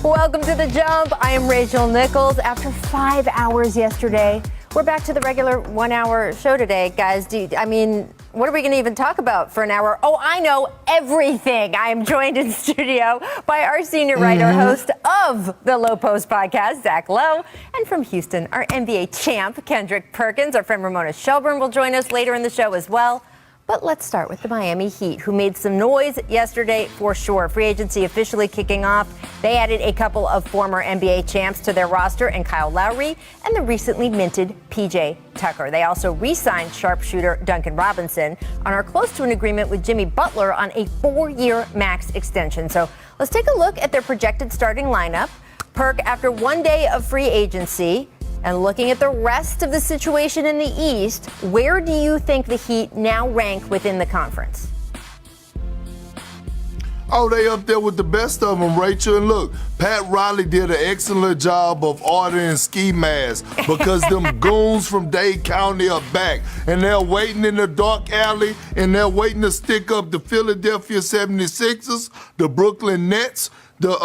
Welcome to The Jump. I am Rachel Nichols. After 5 hours yesterday, we're back to the regular 1 hour show today. Guys, what are we going to even talk about for an hour? Oh, I know everything. I am joined in studio by our senior writer, host of the Low Post podcast, Zach Lowe. And from Houston, our NBA champ, Kendrick Perkins. Our friend Ramona Shelburne will join us later in the show as well. But let's start with the Miami Heat, who made some noise yesterday for sure. Free agency officially kicking off. They added a couple of former NBA champs to their roster, and Kyle Lowry and the recently minted PJ Tucker. They also re-signed sharpshooter Duncan Robinson and are close to an agreement with Jimmy Butler on a 4-year max extension. So let's take a look at their projected starting lineup. Perk, after 1 day of free agency, and looking at the rest of the situation in the East, where do you think the Heat now rank within the conference? Oh, they up there with the best of them, Rachel. And look, Pat Riley did an excellent job of ordering ski masks because them goons from Dade County are back. And they're waiting in the dark alley, and they're waiting to stick up the Philadelphia 76ers, the Brooklyn Nets, the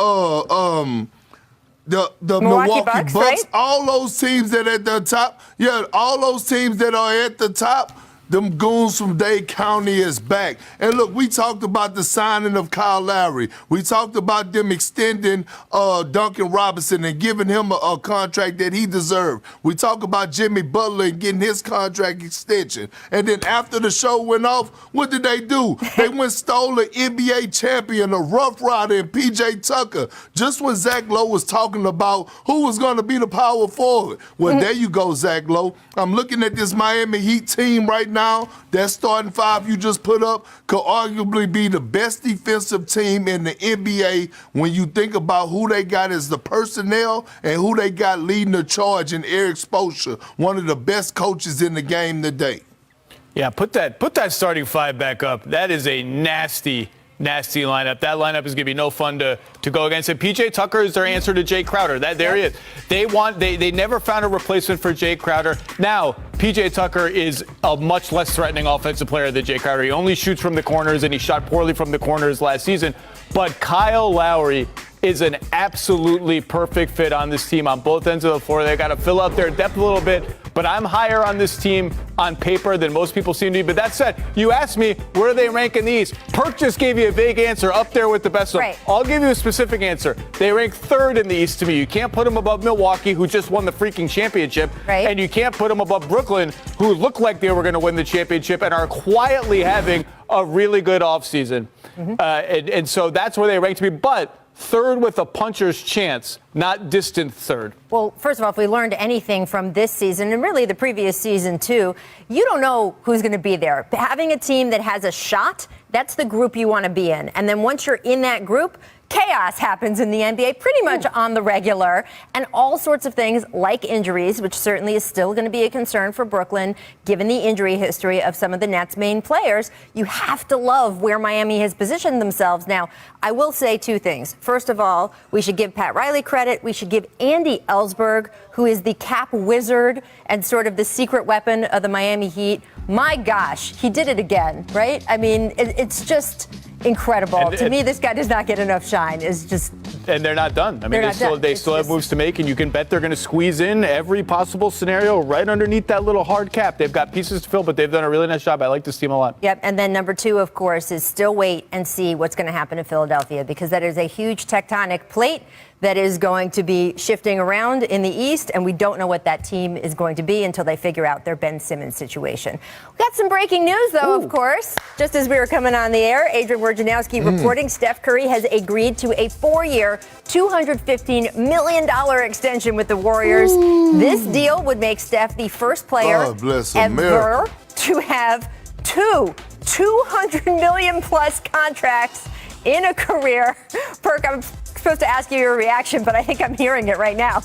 Milwaukee Bucks, right? All those teams that are at the top. Yeah, all those teams that are at the top, them goons from Dade County is back. And look, we talked about the signing of Kyle Lowry. We talked about them extending Duncan Robinson and giving him a contract that he deserved. We talked about Jimmy Butler and getting his contract extension. And then after the show went off, what did they do? They went stole an NBA champion, a Rough Rider, and PJ Tucker. Just when Zach Lowe was talking about who was going to be the power forward. Well, there you go, Zach Lowe. I'm looking at this Miami Heat team right now. That starting five you just put up could arguably be the best defensive team in the NBA when you think about who they got as the personnel and who they got leading the charge in Eric Spoelstra, one of the best coaches in the game today. Yeah, put that starting five back up. That is a nasty lineup. That lineup is going to be no fun to go against. And PJ Tucker is their answer to Jay Crowder. There he is. They never found a replacement for Jay Crowder. Now, PJ Tucker is a much less threatening offensive player than Jay Crowder. He only shoots from the corners, and he shot poorly from the corners last season. But Kyle Lowry is an absolutely perfect fit on this team on both ends of the floor. They got to fill out their depth a little bit, but I'm higher on this team on paper than most people seem to be. But that said, you asked me, where do they rank in the East? Perk just gave you a vague answer, up there with the best of them. Right. I'll give you a specific answer. They rank third in the East to me. You can't put them above Milwaukee, who just won the freaking championship. Right. And you can't put them above Brooklyn, who looked like they were going to win the championship and are quietly having a really good offseason. And so that's where they rank to me. But third with a puncher's chance, not distant third. Well, first of all, if we learned anything from this season, and really the previous season too, you don't know who's going to be there. Having a team that has a shot, that's the group you want to be in. And then once you're in that group, chaos happens in the NBA pretty much on the regular, and all sorts of things like injuries, which certainly is still going to be a concern for Brooklyn, given the injury history of some of the Nets' main players. You have to love where Miami has positioned themselves. Now, I will say two things. First of all, we should give Pat Riley credit. We should give Andy Ellsberg, who is the cap wizard and sort of the secret weapon of the Miami Heat. My gosh, he did it again, right? I mean, it's just incredible. To me, this guy does not get enough shine. And they're not done. I mean, they still have moves to make, and you can bet they're going to squeeze in every possible scenario right underneath that little hard cap. They've got pieces to fill, but they've done a really nice job. I like this team a lot. Yep, and then number two, of course, is still wait and see what's going to happen in Philadelphia, because that is a huge tectonic plate that is going to be shifting around in the East, and we don't know what that team is going to be until they figure out their Ben Simmons situation. We got some breaking news, though, of course. Just as we were coming on the air, Adrian Wojnarowski reporting Steph Curry has agreed to a 4-year, $215 million extension with the Warriors. This deal would make Steph the first player ever to have two $200 million-plus contracts in a career. Perk, I'm supposed to ask you your reaction, but I think I'm hearing it right now.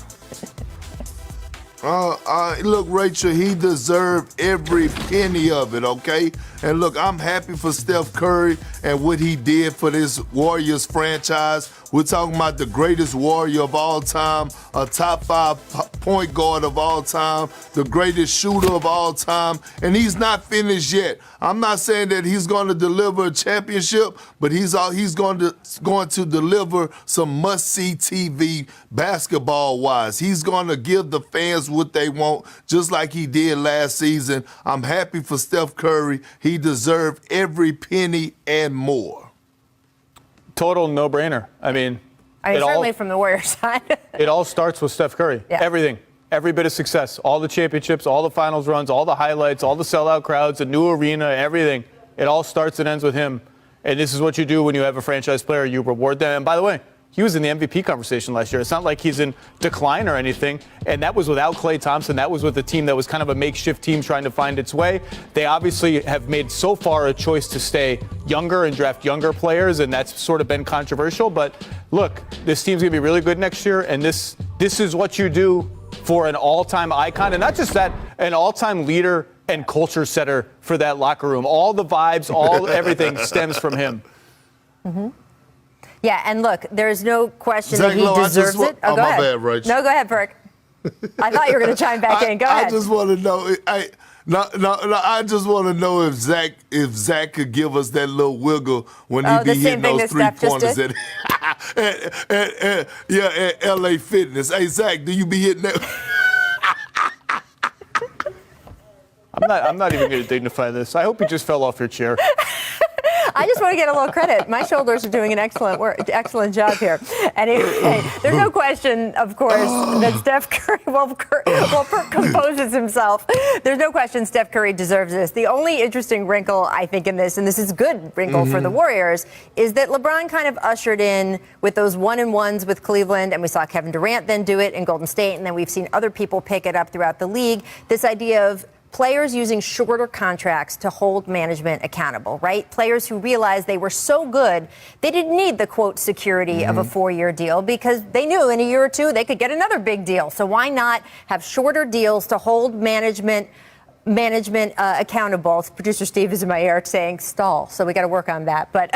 Look, Rachel, he deserved every penny of it, okay? And look, I'm happy for Steph Curry and what he did for this Warriors franchise. We're talking about the greatest warrior of all time, a top 5 point guard of all time, the greatest shooter of all time, and he's not finished yet. I'm not saying that he's going to deliver a championship, but he's going to deliver some must-see TV basketball-wise. He's going to give the fans what they want, just like he did last season. I'm happy for Steph Curry. He deserved every penny and more. Total no-brainer. I mean, certainly from the Warriors side. It all starts with Steph Curry. Yeah. Everything. Every bit of success. All the championships, all the finals runs, all the highlights, all the sellout crowds, a new arena, everything. It all starts and ends with him. And this is what you do when you have a franchise player. You reward them. And by the way, he was in the MVP conversation last year. It's not like he's in decline or anything. And that was without Klay Thompson. That was with a team that was kind of a makeshift team trying to find its way. They obviously have made so far a choice to stay younger and draft younger players, and that's sort of been controversial. But look, this team's going to be really good next year, and this is what you do for an all-time icon. And not just that, an all-time leader and culture setter for that locker room. All the vibes, everything stems from him. Mm-hmm. Yeah, and look, there's no question Zach that he Lowe, deserves it. Oh, go my ahead. bad, Rach. No, go ahead, Perk. I thought you were going to chime back in. Go ahead. I just want to know. I just want to know if Zach could give us that little wiggle when he be hitting those 3-pointers at LA Fitness. Hey, Zach, do you be hitting that? I'm not even going to dignify this. I hope you just fell off your chair. I just want to get a little credit. My shoulders are doing an excellent job here. Anyway, there's no question, of course, that Steph Curry, while Perk composes himself, there's no question Steph Curry deserves this. The only interesting wrinkle, I think, in this, and this is a good wrinkle for the Warriors, is that LeBron kind of ushered in with those 1-and-1s with Cleveland, and we saw Kevin Durant then do it in Golden State, and then we've seen other people pick it up throughout the league. This idea of players using shorter contracts to hold management accountable, right? Players who realized they were so good, they didn't need the, quote, security of a 4-year deal because they knew in a year or two they could get another big deal. So why not have shorter deals to hold management accountable? Producer Steve is in my ear saying stall, so we got to work on that. But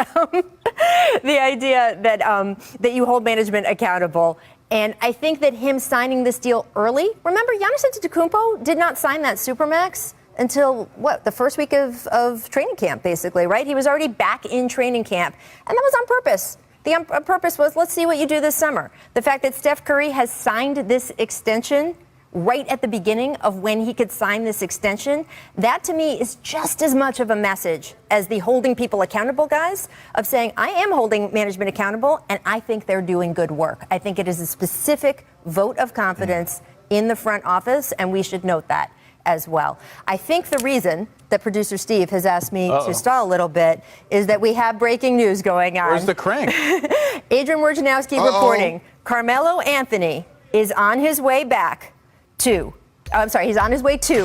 the idea that you hold management accountable. And I think that him signing this deal early, remember, Giannis Antetokounmpo did not sign that Supermax until, the first week of training camp, basically, right? He was already back in training camp, and that was on purpose. The purpose was, let's see what you do this summer. The fact that Steph Curry has signed this extension right at the beginning of when he could sign this extension, that to me is just as much of a message as the holding people accountable guys of saying, I am holding management accountable and I think they're doing good work. I think it is a specific vote of confidence in the front office, and we should note that as well. I think the reason that producer Steve has asked me to stall a little bit is that we have breaking news going on. Where's the crank? Adrian Wojnarowski reporting Carmelo Anthony is on his way back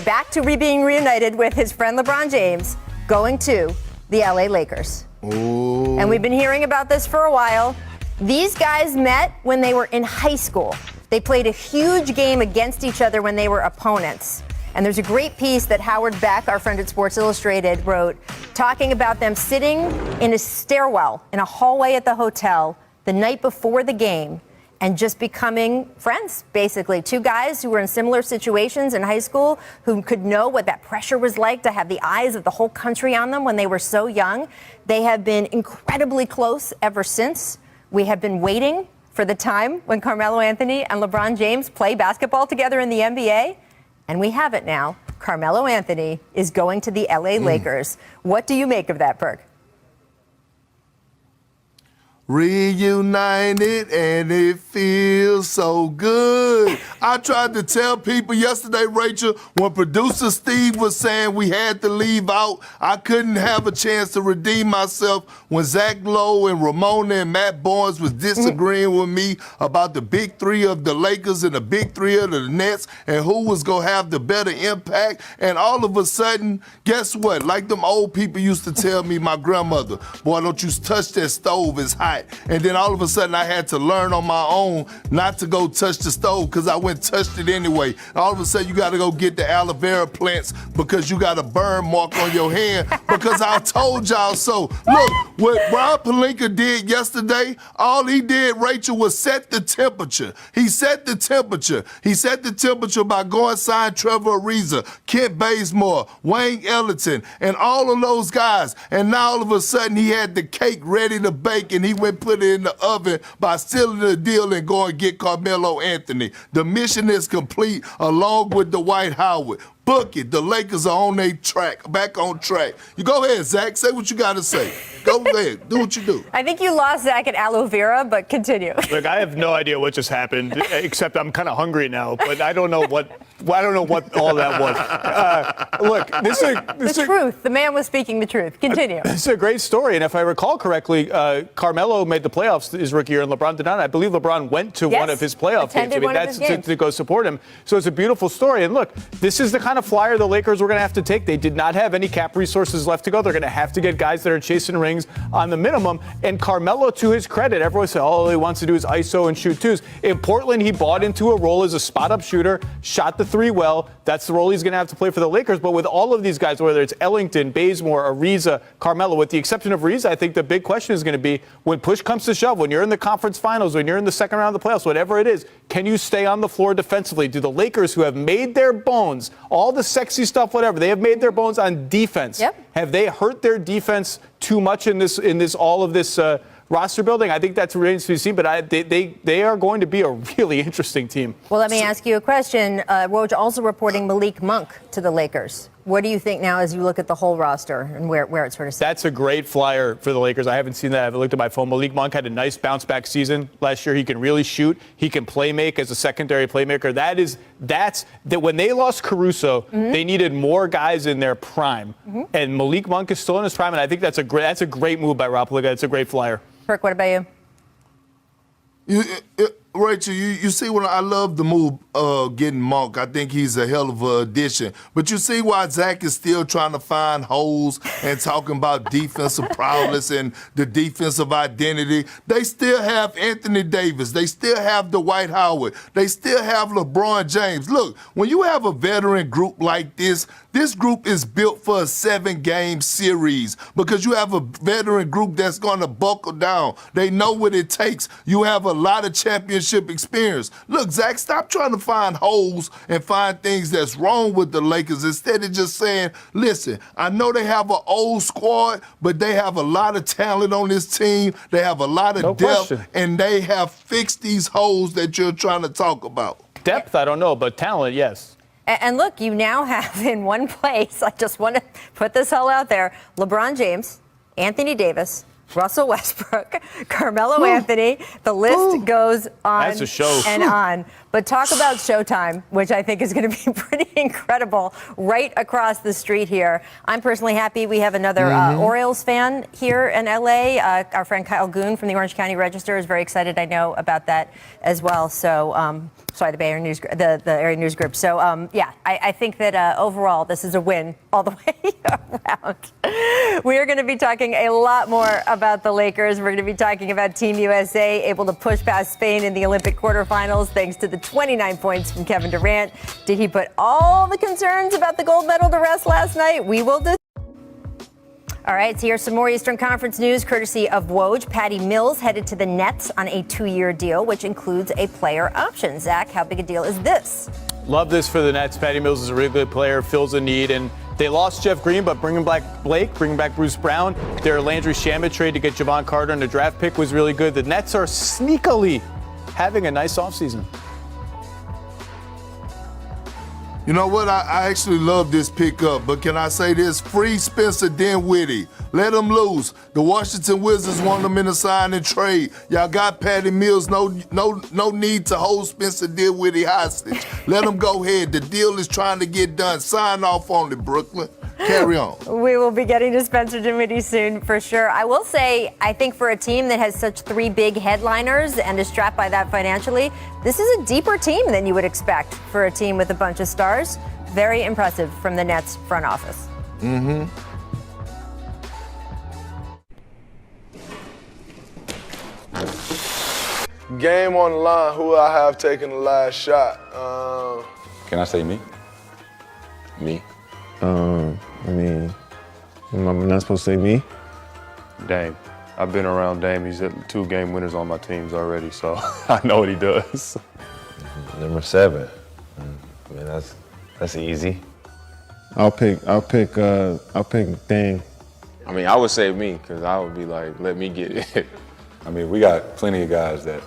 back to being reunited with his friend LeBron James, going to the LA Lakers. Ooh. And we've been hearing about this for a while. These guys met when they were in high school. They played a huge game against each other when they were opponents. And there's a great piece that Howard Beck, our friend at Sports Illustrated, wrote talking about them sitting in a stairwell in a hallway at the hotel the night before the game and just becoming friends, basically. Two guys who were in similar situations in high school who could know what that pressure was like to have the eyes of the whole country on them when they were so young. They have been incredibly close ever since. We have been waiting for the time when Carmelo Anthony and LeBron James play basketball together in the NBA, and we have it now. Carmelo Anthony is going to the LA Lakers. What do you make of that, Perk? Reunited and it feels so good. I tried to tell people yesterday, Rachel, when producer Steve was saying we had to leave out, I couldn't have a chance to redeem myself when Zach Lowe and Ramona and Matt Barnes was disagreeing with me about the big three of the Lakers and the big three of the Nets and who was going to have the better impact. And all of a sudden, guess what? Like them old people used to tell me, my grandmother, boy, don't you touch that stove, it's hot. hot. And then all of a sudden I had to learn on my own not to go touch the stove because I went and touched it anyway. All of a sudden you got to go get the aloe vera plants because you got a burn mark on your hand because I told y'all so. Look, what Rob Pelinka did yesterday, all he did, Rachel, was set the temperature. He set the temperature. He set the temperature by going sign Trevor Ariza, Kent Bazemore, Wayne Ellington, and all of those guys. And now all of a sudden he had the cake ready to bake and he went put it in the oven by sealing the deal and going to get Carmelo Anthony. The mission is complete along with Dwight Howard. Book it. The Lakers are on their track, back on track. You go ahead, Zach. Say what you got to say. Go ahead. Do what you do. I think you lost Zach at aloe vera, but continue. Look, I have no idea what just happened, except I'm kind of hungry now. But I don't know what all that was. Look, this is the truth. The man was speaking the truth. Continue. This is a great story, and if I recall correctly, Carmelo made the playoffs his rookie year, and LeBron did not. I believe LeBron went to one of his playoff games. I mean, that's to go support him. So it's a beautiful story. And look, this is the kind of flyer the Lakers were going to have to take. They did not have any cap resources left to go. They're going to have to get guys that are chasing rings on the minimum. And Carmelo, to his credit, everyone said, all he wants to do is ISO and shoot twos. In Portland, he bought into a role as a spot-up shooter, shot the three well. That's the role he's going to have to play for the Lakers. But with all of these guys, whether it's Ellington, Bazemore, Ariza, Carmelo, with the exception of Ariza, I think the big question is going to be when push comes to shove, when you're in the conference finals, when you're in the second round of the playoffs, whatever it is, can you stay on the floor defensively? Do the Lakers, who have made their bones, all the sexy stuff, whatever, they have made their bones on defense. Yep. Have they hurt their defense too much in this all of this roster building? I think that's remains to be seen, but they are going to be a really interesting team. Well, let me ask you a question. Woj also reporting Malik Monk to the Lakers. What do you think now as you look at the whole roster and where it sort of sits? That's a great flyer for the Lakers. I haven't seen that. I haven't looked at my phone. Malik Monk had a nice bounce-back season last year. He can really shoot. He can play make as a secondary playmaker. That's when they lost Caruso, they needed more guys in their prime. And Malik Monk is still in his prime, and I think that's a great move by Rob Pelinka. It's a great flyer. Kirk, what about you? Rachel, you see what I love the move getting Monk. I think he's a hell of an addition. But you see why Zach is still trying to find holes and talking about defensive prowess and the defensive identity. They still have Anthony Davis. They still have Dwight Howard. They still have LeBron James. Look, when you have a veteran group like this group is built for a 7-game series because you have a veteran group that's going to buckle down. They know what it takes. You have a lot of championship experience. Look, Zach, stop trying to find holes and find things that's wrong with the Lakers instead of just saying, listen, I know they have an old squad, but they have a lot of talent on this team. They have a lot of depth, and they have fixed these holes that you're trying to talk about. Depth, I don't know, but talent, yes. And look, you now have in one place, I just want to put this all out there, LeBron James, Anthony Davis, Russell Westbrook, Carmelo Anthony. The list goes on That's a show. and on. But talk about Showtime, which I think is going to be pretty incredible right across the street here. I'm personally happy we have another Orioles fan here in L.A. Our friend Kyle Goon from the Orange County Register is very excited, I know, about that as well. So, sorry, the Bay Area News, the Area News Group. So, I think that overall this is a win all the way around. We are going to be talking a lot more about the Lakers. We're going to be talking about Team USA able to push past Spain in the Olympic quarterfinals thanks to the 29 points from Kevin Durant. Did he put all the concerns about the gold medal to rest last night? We will do. All right, so here's some more Eastern Conference news courtesy of Woj. Patty Mills headed to the Nets on a 2-year deal, which includes a player option. Zach, how big a deal is this? Love this for the Nets. Patty Mills is a really good player, fills a need, and they lost Jeff Green, but bringing back Blake, bringing back Bruce Brown, their Landry Shamet trade to get Javon Carter and the draft pick was really good. The Nets are sneakily having a nice offseason. You know what? I actually love this pickup, but can I say this? Free Spencer Dinwiddie. Let him loose. The Washington Wizards want him in a sign and trade. Y'all got Patty Mills. No need to hold Spencer Dinwiddie hostage. Let him go ahead. The deal is trying to get done. Sign off on it, Brooklyn. Carry on. We will be getting to Spencer Dinwiddie soon for sure. I will say, I think for a team that has such 3 big headliners and is strapped by that financially, this is a deeper team than you would expect for a team with a bunch of stars. Very impressive from the Nets front office. Game on the line, who I have taken the last shot? Can I say me? Me. I mean, I'm not supposed to say me. Dame. I've been around Dame. He's hit 2 game winners on my teams already, so I know what he does. Number 7. I mean, that's easy. I'll pick Dame. I mean, I would say me, because I would be like, let me get it. I mean, we got plenty of guys that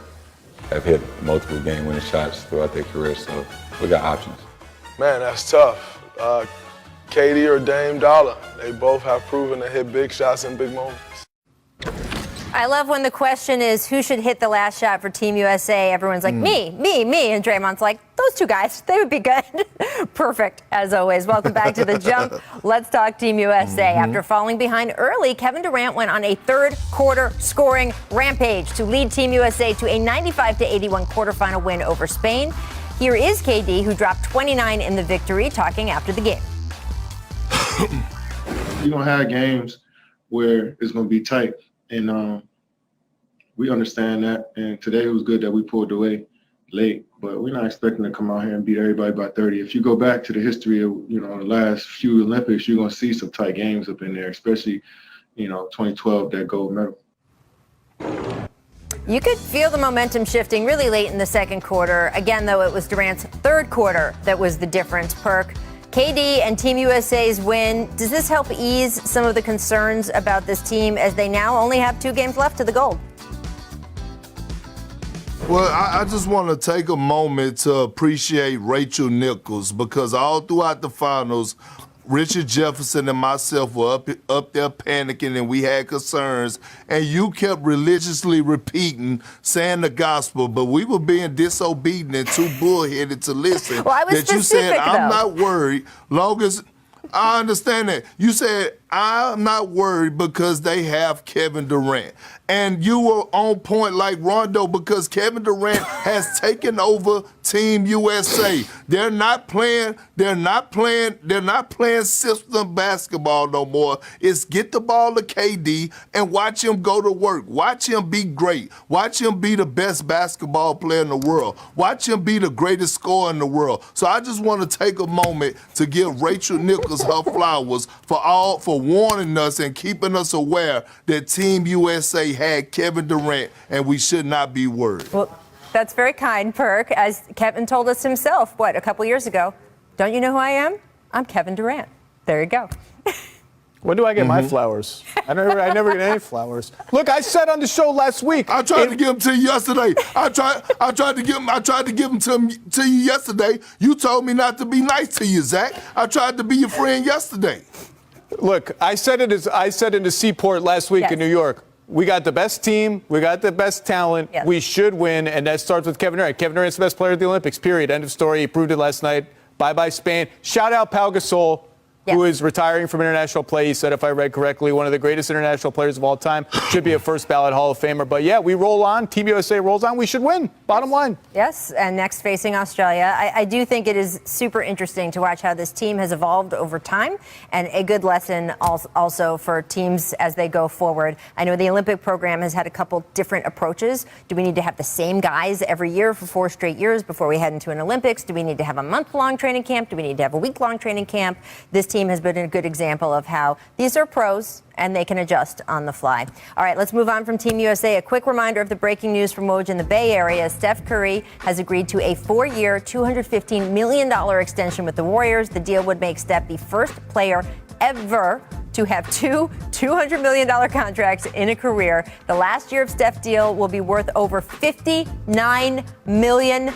have hit multiple game-winning shots throughout their career, so we got options. Man, that's tough. KD or Dame Dollar, they both have proven to hit big shots in big moments. I love when the question is who should hit the last shot for Team USA. Everyone's like, me. And Draymond's like, those 2 guys, they would be good. Perfect, as always. Welcome back to The Jump. Let's talk Team USA. After falling behind early, Kevin Durant went on a third-quarter scoring rampage to lead Team USA to a 95-81 quarterfinal win over Spain. Here is KD, who dropped 29 in the victory, talking after the game. You're going to have games where it's going to be tight. And we understand that. And today it was good that we pulled away late, but we're not expecting to come out here and beat everybody by 30. If you go back to the history of, the last few Olympics, you're going to see some tight games up in there, especially, 2012, that gold medal. You could feel the momentum shifting really late in the second quarter. Again, though, it was Durant's third quarter that was the difference. Perk, KD and Team USA's win, does this help ease some of the concerns about this team as they now only have 2 games left to the gold? Well, I just want to take a moment to appreciate Rachel Nichols, because all throughout the finals, Richard Jefferson and myself were up there panicking, and we had concerns, and you kept religiously repeating, saying the gospel, but we were being disobedient and too bullheaded to listen. Well, I was that you said, specific, I'm though. not worried, long as I understand that. You said, I'm not worried because they have Kevin Durant. And you were on point like Rondo, because Kevin Durant has taken over Team USA. They're not playing system basketball no more. It's get the ball to KD and watch him go to work. Watch him be great. Watch him be the best basketball player in the world. Watch him be the greatest scorer in the world. So I just want to take a moment to give Rachel Nichols her flowers for warning us and keeping us aware that Team USA had Kevin Durant, and we should not be worried. Well, that's very kind, Perk. As Kevin told us himself, a couple years ago, don't you know who I am? I'm Kevin Durant. There you go. When do I get my flowers? I never get any flowers. Look, I said on the show last week. I tried to give them to you yesterday. I tried to give them to you yesterday. You told me not to be nice to you, Zach. I tried to be your friend yesterday. Look, I said in the Seaport last week in New York. We got the best team. We got the best talent. Yes. We should win, and that starts with Kevin Durant. Kevin Durant's the best player at the Olympics, period. End of story. He proved it last night. Bye-bye, Spain. Shout out Pau Gasol, who is retiring from international play. He said, if I read correctly, one of the greatest international players of all time. Should be a first-ballot Hall of Famer. But, yeah, we roll on. Team USA rolls on. We should win. Bottom line. Yes, and next facing Australia. I do think it is super interesting to watch how this team has evolved over time, and a good lesson also for teams as they go forward. I know the Olympic program has had a couple different approaches. Do we need to have the same guys every year for 4 straight years before we head into an Olympics? Do we need to have a month-long training camp? Do we need to have a week-long training camp? This team has been a good example of how these are pros and they can adjust on the fly. All right, let's move on from Team USA. A quick reminder of the breaking news from Woj in the Bay Area. Steph Curry has agreed to a 4-year, $215 million extension with the Warriors. The deal would make Steph the first player ever to have 2 $200 million contracts in a career. The last year of Steph's deal will be worth over $59 million,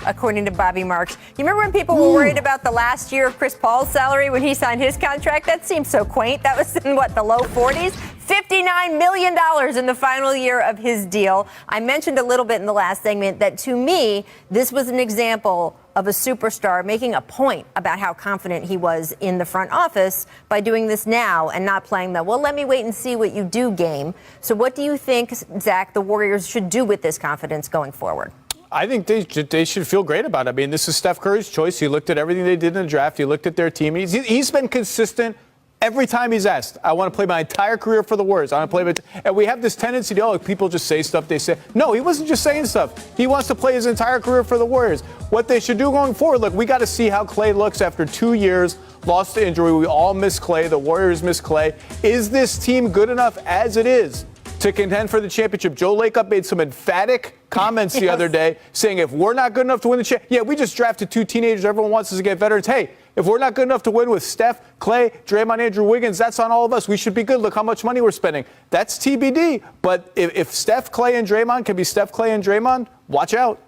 according to Bobby Marks. You remember when people were worried about the last year of Chris Paul's salary when he signed his contract? That seems so quaint. That was in, the low 40s? $59 million in the final year of his deal. I mentioned a little bit in the last segment that, to me, this was an example of a superstar making a point about how confident he was in the front office by doing this now and not playing the, well, let me wait and see what you do game. So what do you think, Zach, the Warriors should do with this confidence going forward? I think they should feel great about it. I mean, this is Steph Curry's choice. He looked at everything they did in the draft. He looked at their team. He's been consistent every time he's asked, I want to play my entire career for the Warriors. I want to play, and we have this tendency to, people just say stuff they say. No, he wasn't just saying stuff. He wants to play his entire career for the Warriors. What they should do going forward, look, we got to see how Clay looks after 2 years, lost to injury. We all miss Clay. The Warriors miss Clay. Is this team good enough as it is to contend for the championship? Joe Lacob made some emphatic comments the other day saying if we're not good enough to win the championship, we just drafted 2 teenagers. Everyone wants us to get veterans. Hey, if we're not good enough to win with Steph, Clay, Draymond, Andrew Wiggins, that's on all of us. We should be good. Look how much money we're spending. That's TBD. But if Steph, Clay, and Draymond can be Steph, Clay, and Draymond, watch out.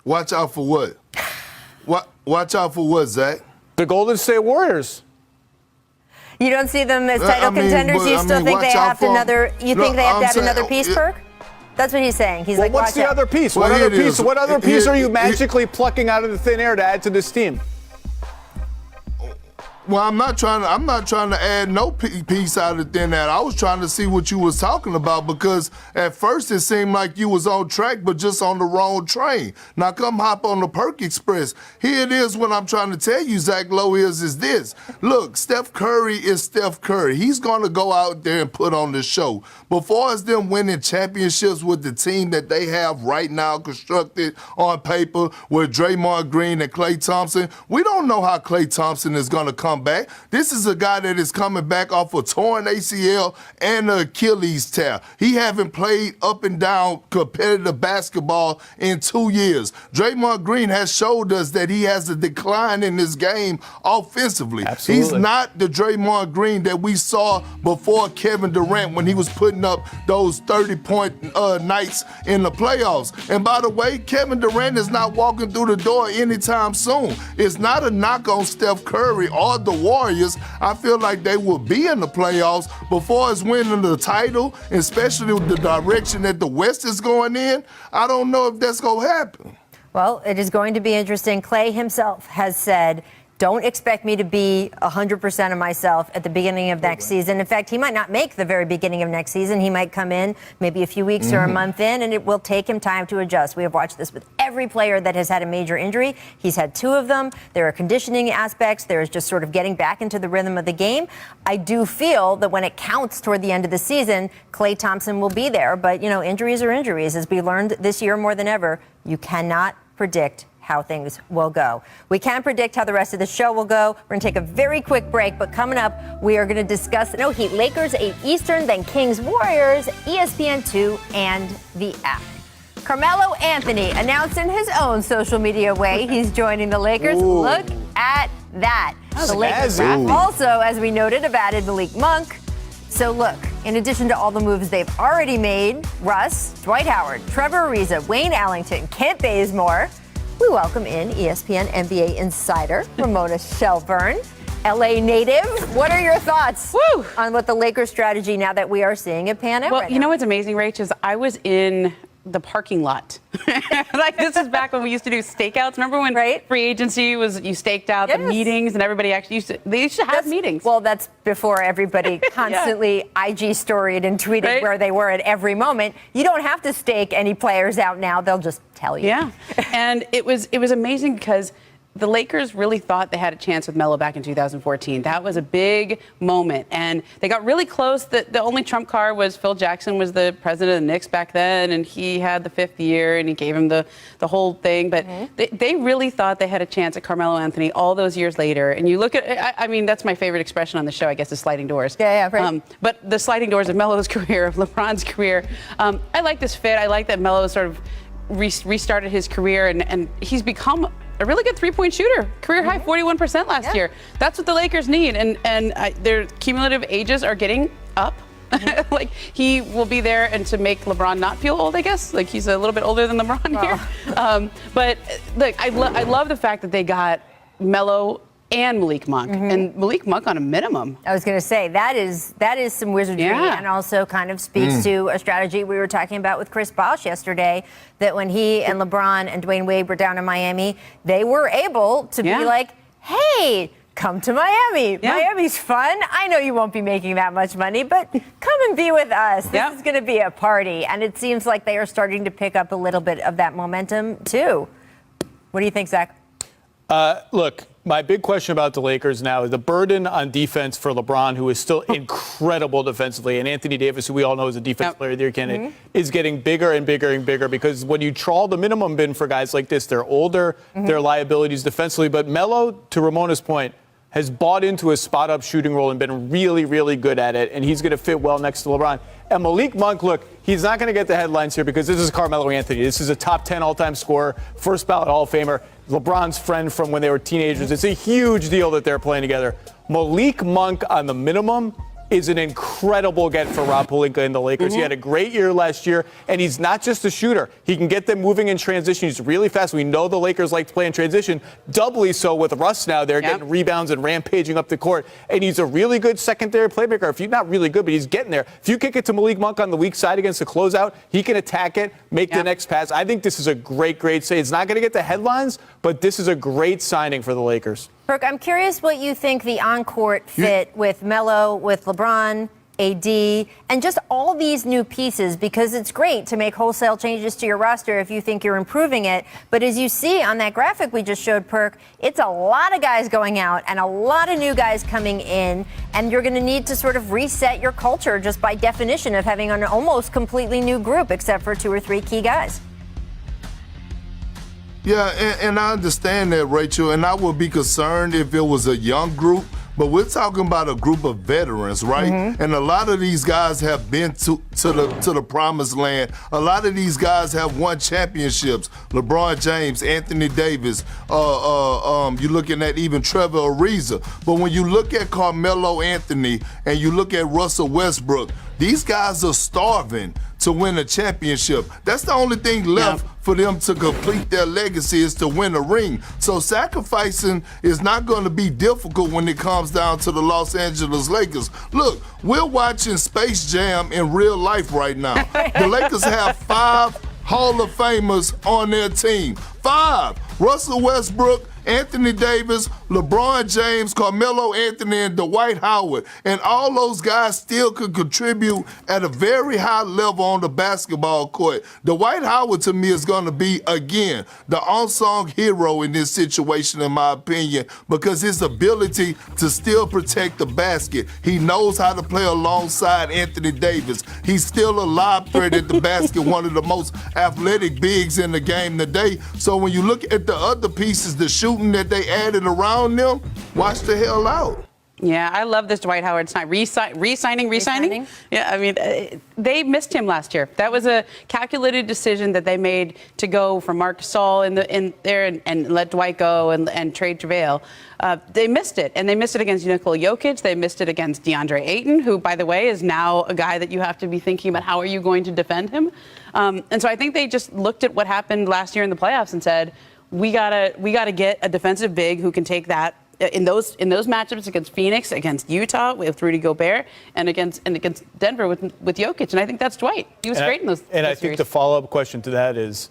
Watch out for what? Watch out for what, Zach? The Golden State Warriors. You don't see them as title contenders? You still think they have another? You think they have to add another piece, Perk? That's what he's saying. He's like, what's the other piece? What other piece? What other piece are you magically plucking out of the thin air to add to this team? Well, I'm not trying to add no piece out of thin air. I was trying to see what you was talking about because at first it seemed like you was on track, but just on the wrong train. Now come hop on the Perk Express. Here it is. What I'm trying to tell you, Zach Lowe, is this. Look, Steph Curry is Steph Curry. He's going to go out there and put on the show. Before as them winning championships with the team that they have right now constructed on paper with Draymond Green and Klay Thompson, we don't know how Klay Thompson is going to come back. This is a guy that is coming back off a torn ACL and an Achilles tear. He haven't played up and down competitive basketball in 2 years. Draymond Green has showed us that he has a decline in his game offensively. Absolutely. He's not the Draymond Green that we saw before Kevin Durant when he was putting up those 30-point nights in the playoffs. And by the way, Kevin Durant is not walking through the door anytime soon. It's not a knock on Steph Curry or the Warriors. I feel like they will be in the playoffs before it's winning the title, especially with the direction that the West is going in. I don't know if that's going to happen. Well, it is going to be interesting. Clay himself has said, don't expect me to be 100% of myself at the beginning of next season. In fact, he might not make the very beginning of next season. He might come in maybe a few weeks or a month in, and it will take him time to adjust. We have watched this with every player that has had a major injury. He's had 2 of them. There are conditioning aspects. There is just sort of getting back into the rhythm of the game. I do feel that when it counts toward the end of the season, Klay Thompson will be there. But, injuries are injuries. As we learned this year more than ever, you cannot predict how things will go. We can't predict how the rest of the show will go. We're going to take a very quick break, but coming up, we are going to discuss the No Heat Lakers, 8 Eastern, then Kings Warriors, ESPN2, and the app. Carmelo Anthony announced in his own social media way he's joining the Lakers. Ooh. Look at that. The Lakers Ooh. also, as we noted, have added Malik Monk. So look, in addition to all the moves they've already made, Russ, Dwight Howard, Trevor Ariza, Wayne Ellington, Kent Bazemore, we welcome in ESPN NBA insider Ramona Shelburne, LA native. What are your thoughts on what the Lakers strategy now that we are seeing it pan out? Well, right you now? know what's amazing, Rach, is I was in the parking lot. Like, this is back when we used to do stakeouts. Remember when free agency was, you staked out the meetings and everybody actually used to have meetings. Well, that's before everybody constantly IG storied and tweeted where they were at every moment. You don't have to stake any players out now. They'll just tell you. Yeah. And it was amazing because the Lakers really thought they had a chance with Melo back in 2014. That was a big moment. And they got really close. The only trump card was Phil Jackson was the president of the Knicks back then, and he had the 5th year, and he gave him the whole thing. But they really thought they had a chance at Carmelo Anthony all those years later. And you look at, I mean, that's my favorite expression on the show, I guess, is sliding doors. Yeah, right. But the sliding doors of Melo's career, of LeBron's career, I like this fit. I like that Melo sort of restarted his career, and he's become a really good three-point shooter. Career high 41% last year. That's what the Lakers need, and their cumulative ages are getting up. Like, he will be there and to make LeBron not feel old, I guess. Like, he's a little bit older than LeBron here. But look, I love the fact that they got Melo and Malik Monk, and Malik Monk on a minimum. I was going to say, that is some wizardry, and also kind of speaks to a strategy we were talking about with Chris Bosh yesterday, that when he and LeBron and Dwayne Wade were down in Miami, they were able to be like, hey, come to Miami. Miami's fun. I know you won't be making that much money, but come and be with us. This is going to be a party. And it seems like they are starting to pick up a little bit of that momentum, too. What do you think, Zach? Look, my big question about the Lakers now is the burden on defense for LeBron, who is still incredible defensively, and Anthony Davis, who we all know is a defensive player of the year candidate, is getting bigger and bigger and bigger because when you draw the minimum bin for guys like this, they're older, their liabilities defensively. But Melo, to Ramona's point, has bought into a spot-up shooting role and been really, really good at it, and he's going to fit well next to LeBron. And Malik Monk, look, he's not going to get the headlines here because this is Carmelo Anthony. This is a top 10 all-time scorer, first ballot Hall of Famer, LeBron's friend from when they were teenagers. It's a huge deal that they're playing together. Malik Monk on the minimum is an incredible get for Rob Pelinka and the Lakers. He had a great year last year, and he's not just a shooter. He can get them moving in transition. He's really fast. We know the Lakers like to play in transition, doubly so with Russ now. They're getting rebounds and rampaging up the court, and he's a really good secondary playmaker. If you're not really good, but he's getting there. If you kick it to Malik Monk on the weak side against the closeout, he can attack it, make the next pass. I think this is a great say. It's not going to get the headlines, but this is a great signing for the Lakers. Perk, I'm curious what you think the on-court fit with Melo, with LeBron, AD, and just all these new pieces, because it's great to make wholesale changes to your roster if you think you're improving it. But as you see on that graphic we just showed, Perk, it's a lot of guys going out and a lot of new guys coming in, and you're going to need to sort of reset your culture just by definition of having an almost completely new group, except for 2 or 3 key guys. Yeah, and I understand that, Rachel, and I would be concerned if it was a young group, but we're talking about a group of veterans, right? And a lot of these guys have been to the promised land. A lot of these guys have won championships. LeBron James, Anthony Davis, you're looking at even Trevor Ariza. But when you look at Carmelo Anthony and you look at Russell Westbrook, these guys are starving to win a championship. That's the only thing left for them to complete their legacy is to win a ring. So sacrificing is not going to be difficult when it comes down to the Los Angeles Lakers. Look, we're watching Space Jam in real life right now. The Lakers have 5 Hall of Famers on their team. 5. Russell Westbrook, Anthony Davis, LeBron James, Carmelo Anthony, and Dwight Howard. And all those guys still could contribute at a very high level on the basketball court. Dwight Howard, to me, is going to be, again, the unsung hero in this situation, in my opinion, because his ability to still protect the basket. He knows how to play alongside Anthony Davis. He's still a lob threat at the basket, one of the most athletic bigs in the game today. So when you look at the other pieces, the shooting that they added around them, watch the hell out. Yeah, I love this Dwight Howard sign. Re-signing? Yeah, I mean, they missed him last year. That was a calculated decision that they made to go for Marc Gasol in there and let Dwight go and trade JaVale. They missed it, and they missed it against Nikola Jokic. They missed it against DeAndre Ayton, who, by the way, is now a guy that you have to be thinking about how are you going to defend him. And so I think they just looked at what happened last year in the playoffs and said, we gotta get a defensive big who can take that in those matchups against Phoenix, against Utah with Rudy Gobert, and against Denver with Jokic. And I think that's Dwight. He was great in those. And I series. think the follow-up question to that is,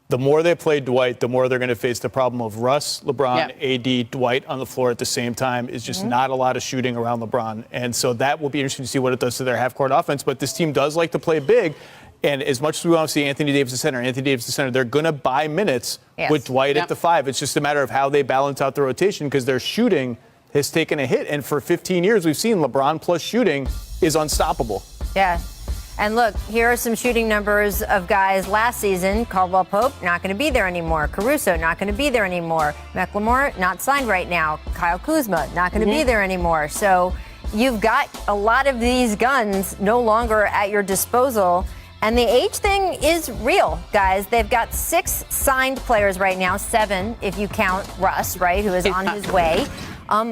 the more they play Dwight, the more they're going to face the problem of Russ, LeBron, AD, Dwight on the floor at the same time. Is just not a lot of shooting around LeBron. And so that will be interesting to see what it does to their half-court offense. But this team does like to play big. And as much as we want to see Anthony Davis the center, they're going to buy minutes with Dwight at the 5. It's just a matter of how they balance out the rotation because their shooting has taken a hit. And for 15 years, we've seen LeBron plus shooting is unstoppable. Yeah. And look, here are some shooting numbers of guys last season. Caldwell Pope, not going to be there anymore. Caruso, not going to be there anymore. McLemore, not signed right now. Kyle Kuzma, not going to be there anymore. So you've got a lot of these guns no longer at your disposal. And the age thing is real, guys. They've got 6 signed players right now, 7 if you count Russ, right, who is on his way.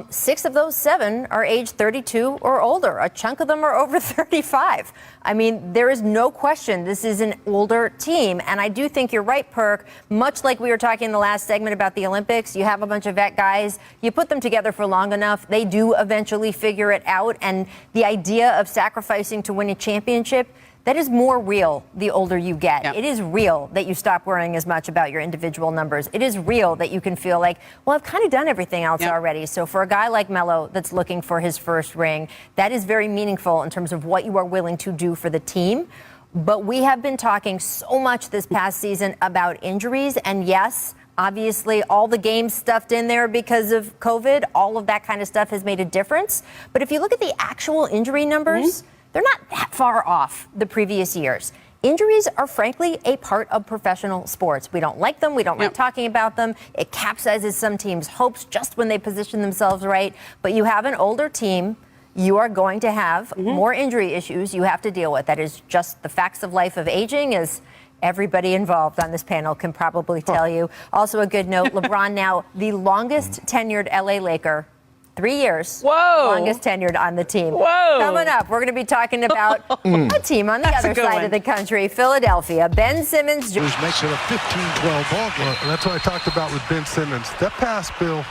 6 of those 7 are age 32 or older. A chunk of them are over 35. I mean, there is no question this is an older team. And I do think you're right, Perk. Much like we were talking in the last segment about the Olympics, you have a bunch of vet guys. You put them together for long enough, they do eventually figure it out. And the idea of sacrificing to win a championship, that is more real the older you get. It is real that you stop worrying as much about your individual numbers. It is real that you can feel like, well, I've kind of done everything else already. So for a guy like Melo that's looking for his first ring, that is very meaningful in terms of what you are willing to do for the team. But we have been talking so much this past season about injuries. And yes, Obviously, all the games stuffed in there because of COVID, all of that kind of stuff has made a difference. But if you look at the actual injury numbers, they're not that far off the previous years. Injuries are frankly a part of professional sports. We don't like them. We don't like talking about them. It capsizes some teams' hopes just when they position themselves right. But you have an older team. You are going to have more injury issues you have to deal with. That is just the facts of life of aging, as everybody involved on this panel can probably tell you. Also a good note, LeBron now the longest tenured LA Laker. 3 years. Whoa. Longest tenured on the team. Whoa. Coming up, we're going to be talking about a team on the other side of the country, Philadelphia. Ben Simmons. Who's making a 15-12 ball game. And that's what I talked about with Ben Simmons. That pass, Bill,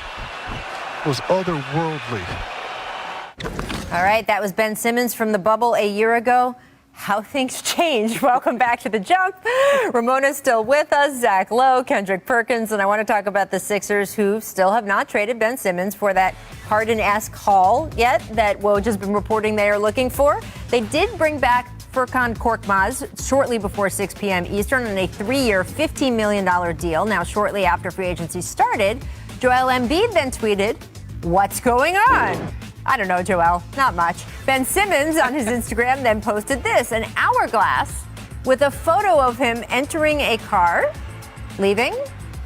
was otherworldly. All right, that was Ben Simmons from the bubble a year ago. How things change. Welcome back to The Jump. Ramona's still with us, Zach Lowe, Kendrick Perkins, and I want to talk about the Sixers, who still have not traded Ben Simmons for that Harden-esque haul yet that Woj has been reporting they are looking for. They did bring back Furkan Korkmaz shortly before 6 p.m. Eastern on a 3-year, $15 million deal. Now, shortly after free agency started, Joel Embiid then tweeted, "What's going on?" I don't know, Joel. Not much. Ben Simmons on his Instagram then posted this, an hourglass with a photo of him entering a car, leaving,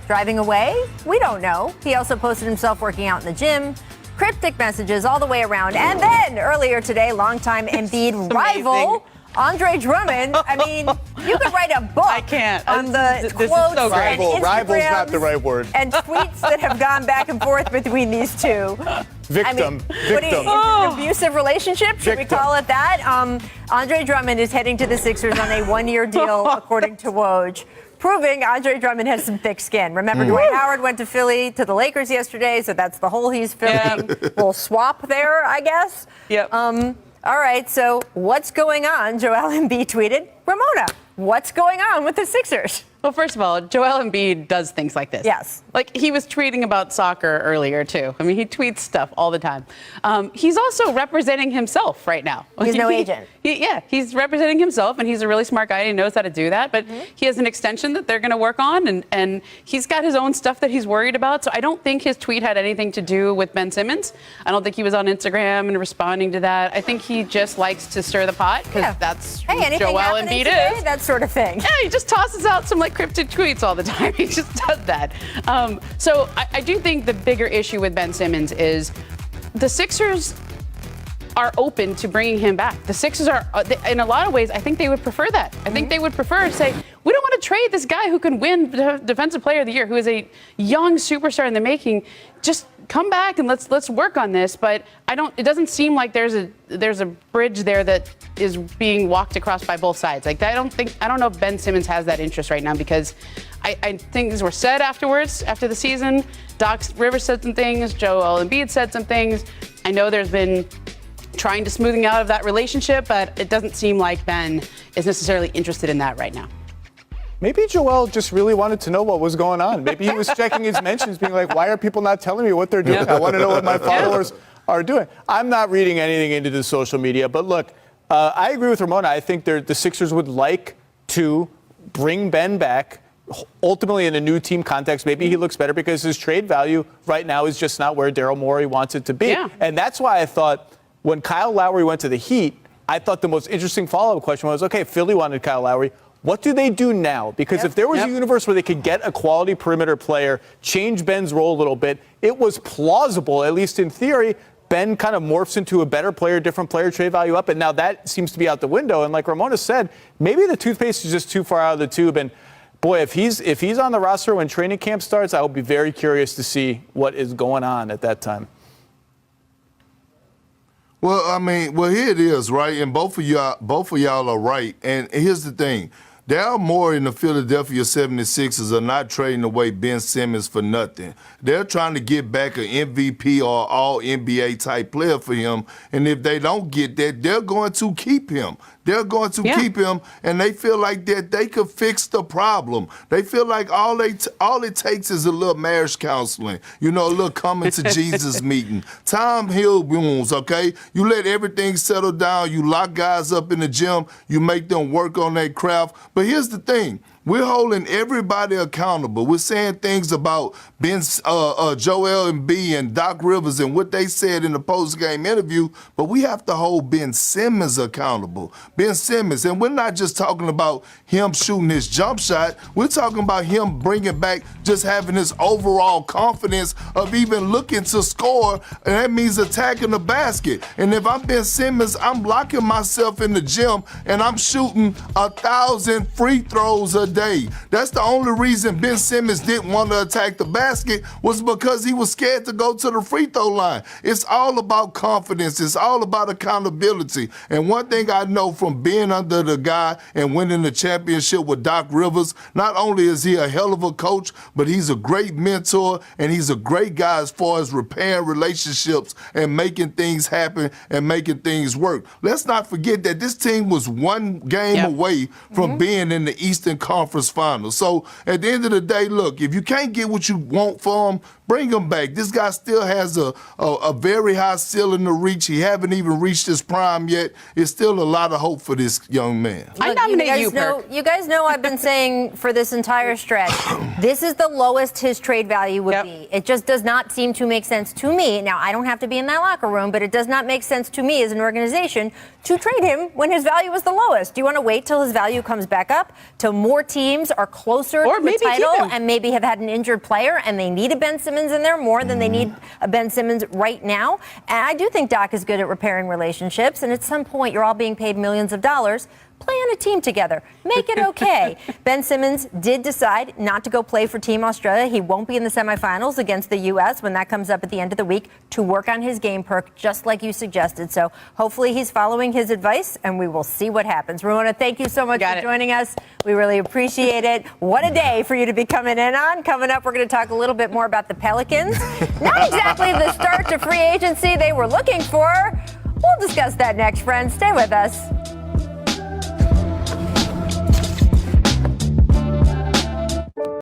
driving away. We don't know. He also posted himself working out in the gym. Cryptic messages all the way around. And then earlier today, longtime Embiid rival Andre Drummond. I mean, you could write a book on the quotes so and Rival's Instagrams not the right word. and tweets that have gone back and forth between these two. Victim. Victim. An abusive relationship, should we call it that? Andre Drummond is heading to the Sixers on a 1-year deal, according to Woj, proving Andre Drummond has some thick skin. Remember, Dwight Howard went to Philly, to the Lakers yesterday, so that's the hole he's filling. We'll swap there, I guess. Yep. All right, so what's going on? Joel Embiid tweeted, Ramona, what's going on with the Sixers? Well, first of all, Joel Embiid does things like this. Yes. Like, he was tweeting about soccer earlier, too. I mean, he tweets stuff all the time. He's also representing himself right now. He's no agent. He's representing himself, and he's a really smart guy, and he knows how to do that. But he has an extension that they're going to work on, and he's got his own stuff that he's worried about. So I don't think his tweet had anything to do with Ben Simmons. I don't think he was on Instagram and responding to that. I think he just likes to stir the pot, because that's who Joel Embiid today? is. That sort of thing. Yeah, he just tosses out some, like, cryptic tweets all the time. He just does that. So I do think the bigger issue with Ben Simmons is the Sixers are open to bringing him back. The Sixers are, in a lot of ways, I think they would prefer that. I think they would prefer to say, we don't want to trade this guy who can win Defensive Player of the Year, who is a young superstar in the making. Just come back and let's work on this. But it doesn't seem like there's a bridge there that is being walked across by both sides. Like, I don't know if Ben Simmons has that interest right now, because I think things were said afterwards, after the season. Doc Rivers said some things. Joel Embiid said some things. I know there's been trying to smoothing out of that relationship, but it doesn't seem like Ben is necessarily interested in that right now. Maybe Joel just really wanted to know what was going on. Maybe he was checking his mentions, being like, why are people not telling me what they're doing? I want to know what my followers are doing. I'm not reading anything into the social media, but look, I agree with Ramona. I think the Sixers would like to bring Ben back, ultimately in a new team context. Maybe he looks better because his trade value right now is just not where Daryl Morey wants it to be. Yeah. And that's why I thought when Kyle Lowry went to the Heat, I thought the most interesting follow-up question was, okay, Philly wanted Kyle Lowry. What do they do now? Because if there was a universe where they could get a quality perimeter player, change Ben's role a little bit, it was plausible, at least in theory. Ben kind of morphs into a better player, different player, trade value up, and now that seems to be out the window. And like Ramona said, maybe the toothpaste is just too far out of the tube. And boy, if he's on the roster when training camp starts, I will be very curious to see what is going on at that time. Well, I mean, here it is, right? And both of y'all are right. And here's the thing. Daryl Morey and the Philadelphia 76ers are not trading away Ben Simmons for nothing. They're trying to get back an MVP or all-NBA type player for him. And if they don't get that, they're going to keep him. They're going to keep him, and they feel like that they could fix the problem. They feel like all it takes is a little marriage counseling, a little coming to Jesus meeting. Time heal wounds, okay? You let everything settle down. You lock guys up in the gym. You make them work on their craft. But here's the thing. We're holding everybody accountable. We're saying things about Joel Embiid and Doc Rivers and what they said in the post-game interview, but we have to hold Ben Simmons accountable. Ben Simmons, and we're not just talking about him shooting his jump shot. We're talking about him bringing back just having his overall confidence of even looking to score, and that means attacking the basket. And if I'm Ben Simmons, I'm locking myself in the gym and I'm shooting 1,000 free throws a day. That's the only reason Ben Simmons didn't want to attack the basket was because he was scared to go to the free throw line. It's all about confidence. It's all about accountability. And one thing I know from being under the guy and winning the championship with Doc Rivers, not only is he a hell of a coach, but he's a great mentor and he's a great guy as far as repairing relationships and making things happen and making things work. Let's not forget that this team was one game away from being in the Eastern Conference Finals. So at the end of the day, look, if you can't get what you want from him, bring him back. This guy still has a very high ceiling to reach. He haven't even reached his prime yet. It's still a lot of hope for this young man. I nominate you, Perk. You guys know I've been saying for this entire stretch, this is the lowest his trade value would be. It just does not seem to make sense to me. Now, I don't have to be in that locker room, but it does not make sense to me as an organization to trade him when his value is the lowest. Do you want to wait till his value comes back up, till more teams are closer to the title and maybe have had an injured player and they need a Ben Simmons in there more than they need a Ben Simmons right now? And I do think Doc is good at repairing relationships, and at some point you're all being paid millions of dollars. Play on a team together. Make it okay. Ben Simmons did decide not to go play for Team Australia. He won't be in the semifinals against the U.S. when that comes up at the end of the week to work on his game, Perk, just like you suggested. So hopefully he's following his advice, and we will see what happens. Ramona, thank you so much for joining us. We really appreciate it. What a day for you to be coming in on. Coming up, we're going to talk a little bit more about the Pelicans. Not exactly the start to free agency they were looking for. We'll discuss that next, friends. Stay with us.